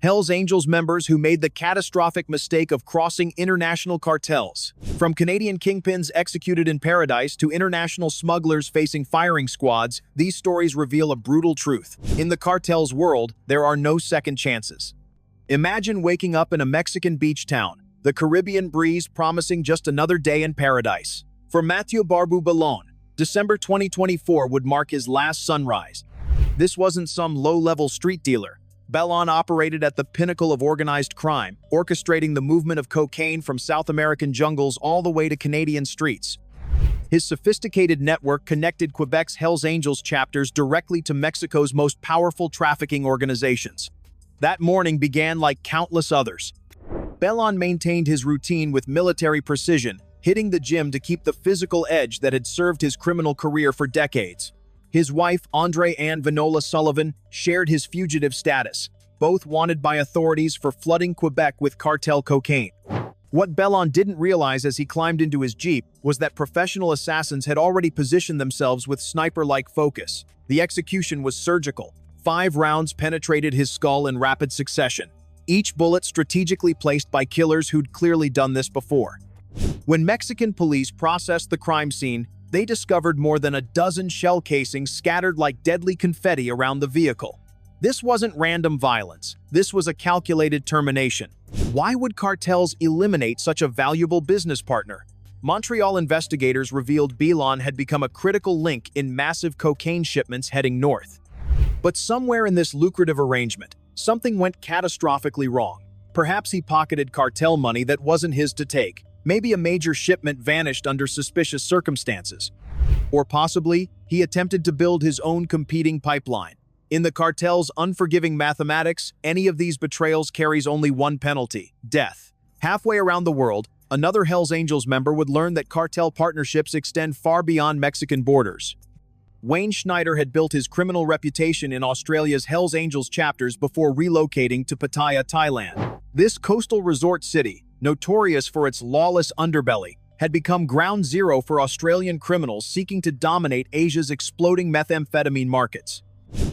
Hells Angels members who made the catastrophic mistake of crossing international cartels. From Canadian kingpins executed in paradise to international smugglers facing firing squads, these stories reveal a brutal truth. In the cartel's world, there are no second chances. Imagine waking up in a Mexican beach town, the Caribbean breeze promising just another day in paradise. For Mathieu Barbu Ballon, December 2024 would mark his last sunrise. This wasn't some low-level street dealer. Ballon operated at the pinnacle of organized crime, orchestrating the movement of cocaine from South American jungles all the way to Canadian streets. His sophisticated network connected Quebec's Hells Angels chapters directly to Mexico's most powerful trafficking organizations. That morning began like countless others. Ballon maintained his routine with military precision, hitting the gym to keep the physical edge that had served his criminal career for decades. His wife, Andre Ann Vinola Sullivan, shared his fugitive status, both wanted by authorities for flooding Quebec with cartel cocaine. What Ballon didn't realize as he climbed into his Jeep was that professional assassins had already positioned themselves with sniper-like focus. The execution was surgical. 5 rounds penetrated his skull in rapid succession, each bullet strategically placed by killers who'd clearly done this before. When Mexican police processed the crime scene, they discovered more than a dozen shell casings scattered like deadly confetti around the vehicle. This wasn't random violence. This was a calculated termination. Why would cartels eliminate such a valuable business partner? Montreal investigators revealed Ballon had become a critical link in massive cocaine shipments heading north. But somewhere in this lucrative arrangement, something went catastrophically wrong. Perhaps he pocketed cartel money that wasn't his to take. Maybe a major shipment vanished under suspicious circumstances. Or possibly, he attempted to build his own competing pipeline. In the cartel's unforgiving mathematics, any of these betrayals carries only one penalty: death. Halfway around the world, another Hells Angels member would learn that cartel partnerships extend far beyond Mexican borders. Wayne Schneider had built his criminal reputation in Australia's Hells Angels chapters before relocating to Pattaya, Thailand. This coastal resort city, notorious for its lawless underbelly, had become ground zero for Australian criminals seeking to dominate Asia's exploding methamphetamine markets.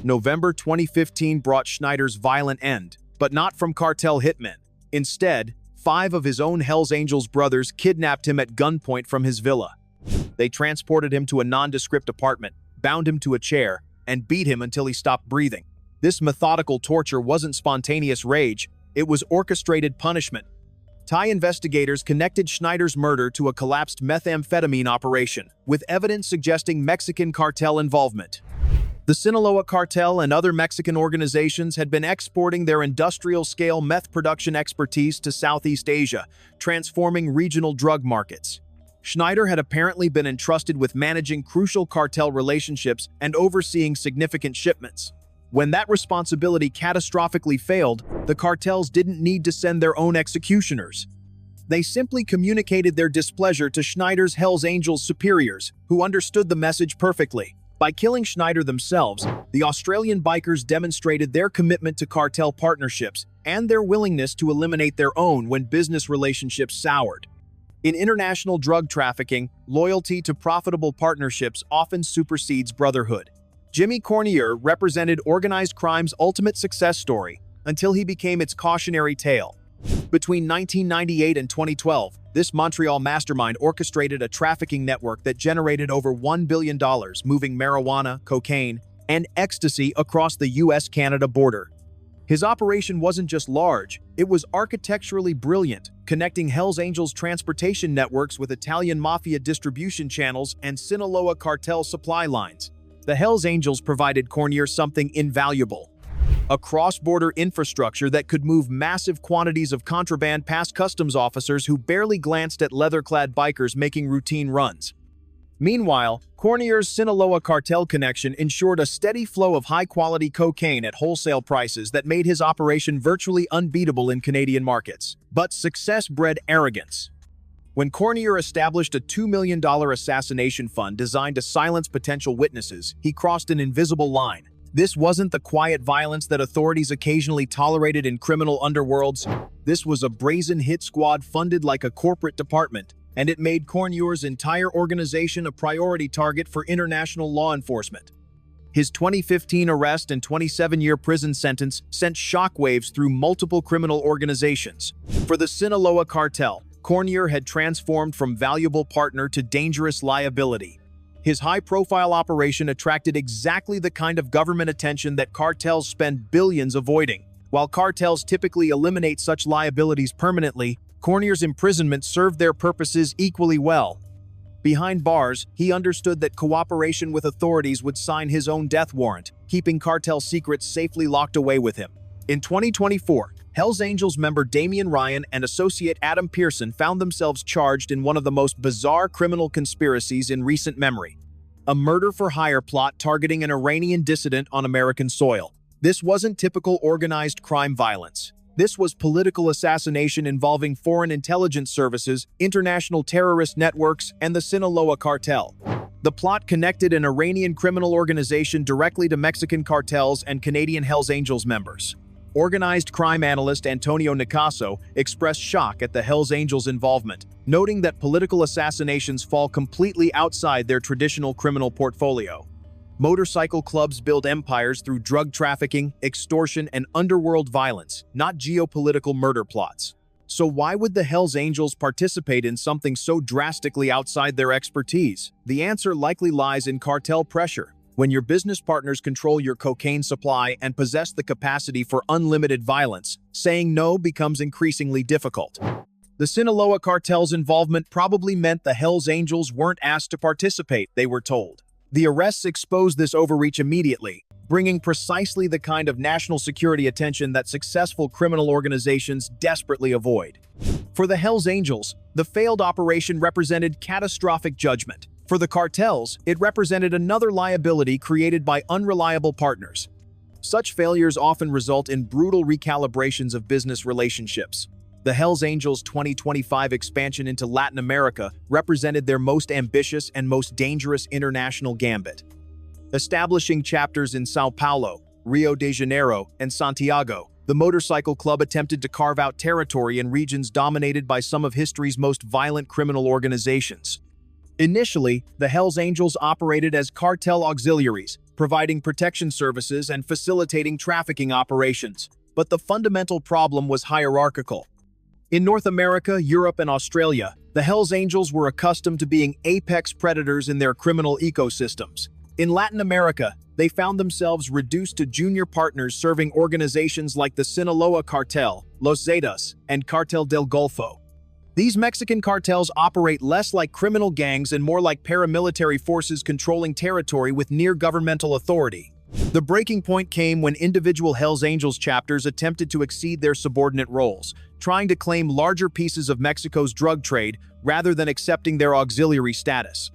November 2015 brought Schneider's violent end, but not from cartel hitmen. Instead, 5 of his own Hells Angels brothers kidnapped him at gunpoint from his villa. They transported him to a nondescript apartment, bound him to a chair, and beat him until he stopped breathing. This methodical torture wasn't spontaneous rage, it was orchestrated punishment. Thai investigators connected Schneider's murder to a collapsed methamphetamine operation, with evidence suggesting Mexican cartel involvement. The Sinaloa cartel and other Mexican organizations had been exporting their industrial-scale meth production expertise to Southeast Asia, transforming regional drug markets. Schneider had apparently been entrusted with managing crucial cartel relationships and overseeing significant shipments. When that responsibility catastrophically failed, the cartels didn't need to send their own executioners. They simply communicated their displeasure to Schneider's Hells Angels superiors, who understood the message perfectly. By killing Schneider themselves, the Australian bikers demonstrated their commitment to cartel partnerships and their willingness to eliminate their own when business relationships soured. In international drug trafficking, loyalty to profitable partnerships often supersedes brotherhood. Jimmy Cornier represented organized crime's ultimate success story until he became its cautionary tale. Between 1998 and 2012, this Montreal mastermind orchestrated a trafficking network that generated over $1 billion, moving marijuana, cocaine, and ecstasy across the US-Canada border. His operation wasn't just large, it was architecturally brilliant, connecting Hells Angels transportation networks with Italian mafia distribution channels and Sinaloa cartel supply lines. The Hells Angels provided Cornier something invaluable: a cross-border infrastructure that could move massive quantities of contraband past customs officers who barely glanced at leather-clad bikers making routine runs. Meanwhile, Cornier's Sinaloa cartel connection ensured a steady flow of high-quality cocaine at wholesale prices that made his operation virtually unbeatable in Canadian markets. But success bred arrogance. When Cornier established a $2 million assassination fund designed to silence potential witnesses, he crossed an invisible line. This wasn't the quiet violence that authorities occasionally tolerated in criminal underworlds. This was a brazen hit squad funded like a corporate department, and it made Cornier's entire organization a priority target for international law enforcement. His 2015 arrest and 27-year prison sentence sent shockwaves through multiple criminal organizations. For the Sinaloa cartel, Cornier had transformed from valuable partner to dangerous liability. His high-profile operation attracted exactly the kind of government attention that cartels spend billions avoiding. While cartels typically eliminate such liabilities permanently, Cornier's imprisonment served their purposes equally well. Behind bars, he understood that cooperation with authorities would sign his own death warrant, keeping cartel secrets safely locked away with him. In 2024, Hells Angels member Damian Ryan and associate Adam Pearson found themselves charged in one of the most bizarre criminal conspiracies in recent memory: a murder-for-hire plot targeting an Iranian dissident on American soil. This wasn't typical organized crime violence. This was political assassination involving foreign intelligence services, international terrorist networks, and the Sinaloa cartel. The plot connected an Iranian criminal organization directly to Mexican cartels and Canadian Hells Angels members. Organized crime analyst Antonio Nicaso expressed shock at the Hells Angels' involvement, noting that political assassinations fall completely outside their traditional criminal portfolio. Motorcycle clubs build empires through drug trafficking, extortion, and underworld violence, not geopolitical murder plots. So why would the Hells Angels participate in something so drastically outside their expertise? The answer likely lies in cartel pressure. When your business partners control your cocaine supply and possess the capacity for unlimited violence, saying no becomes increasingly difficult. The Sinaloa cartel's involvement probably meant the Hells Angels weren't asked to participate, they were told. The arrests exposed this overreach immediately, bringing precisely the kind of national security attention that successful criminal organizations desperately avoid. For the Hells Angels, the failed operation represented catastrophic judgment. For the cartels, it represented another liability created by unreliable partners. Such failures often result in brutal recalibrations of business relationships. The Hells Angels' 2025 expansion into Latin America represented their most ambitious and most dangerous international gambit. Establishing chapters in São Paulo, Rio de Janeiro, and Santiago, the motorcycle club attempted to carve out territory in regions dominated by some of history's most violent criminal organizations. Initially, the Hells Angels operated as cartel auxiliaries, providing protection services and facilitating trafficking operations. But the fundamental problem was hierarchical. In North America, Europe, and Australia, the Hells Angels were accustomed to being apex predators in their criminal ecosystems. In Latin America, they found themselves reduced to junior partners serving organizations like the Sinaloa cartel, Los Zetas, and Cartel del Golfo. These Mexican cartels operate less like criminal gangs and more like paramilitary forces controlling territory with near-governmental authority. The breaking point came when individual Hells Angels chapters attempted to exceed their subordinate roles, trying to claim larger pieces of Mexico's drug trade rather than accepting their auxiliary status.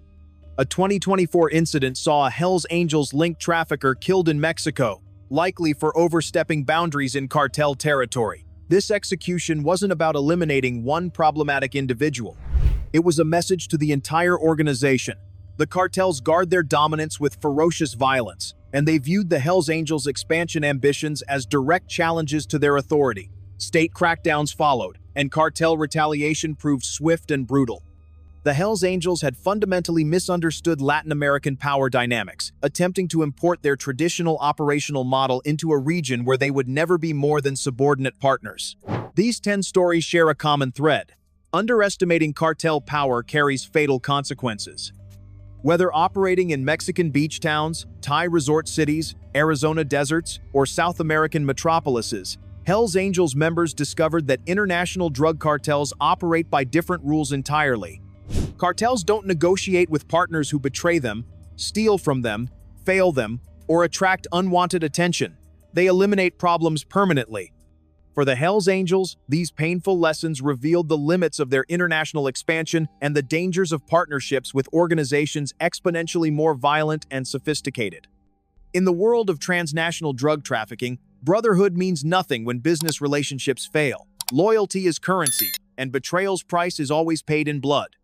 A 2024 incident saw a Hells Angels-linked trafficker killed in Mexico, likely for overstepping boundaries in cartel territory. This execution wasn't about eliminating one problematic individual. It was a message to the entire organization. The cartels guard their dominance with ferocious violence, and they viewed the Hells Angels' expansion ambitions as direct challenges to their authority. State crackdowns followed, and cartel retaliation proved swift and brutal. The Hells Angels had fundamentally misunderstood Latin American power dynamics, attempting to import their traditional operational model into a region where they would never be more than subordinate partners. These 10 stories share a common thread. Underestimating cartel power carries fatal consequences. Whether operating in Mexican beach towns, Thai resort cities, Arizona deserts, or South American metropolises, Hells Angels members discovered that international drug cartels operate by different rules entirely. Cartels don't negotiate with partners who betray them, steal from them, fail them, or attract unwanted attention. They eliminate problems permanently. For the Hells Angels, these painful lessons revealed the limits of their international expansion and the dangers of partnerships with organizations exponentially more violent and sophisticated. In the world of transnational drug trafficking, brotherhood means nothing when business relationships fail. Loyalty is currency, and betrayal's price is always paid in blood.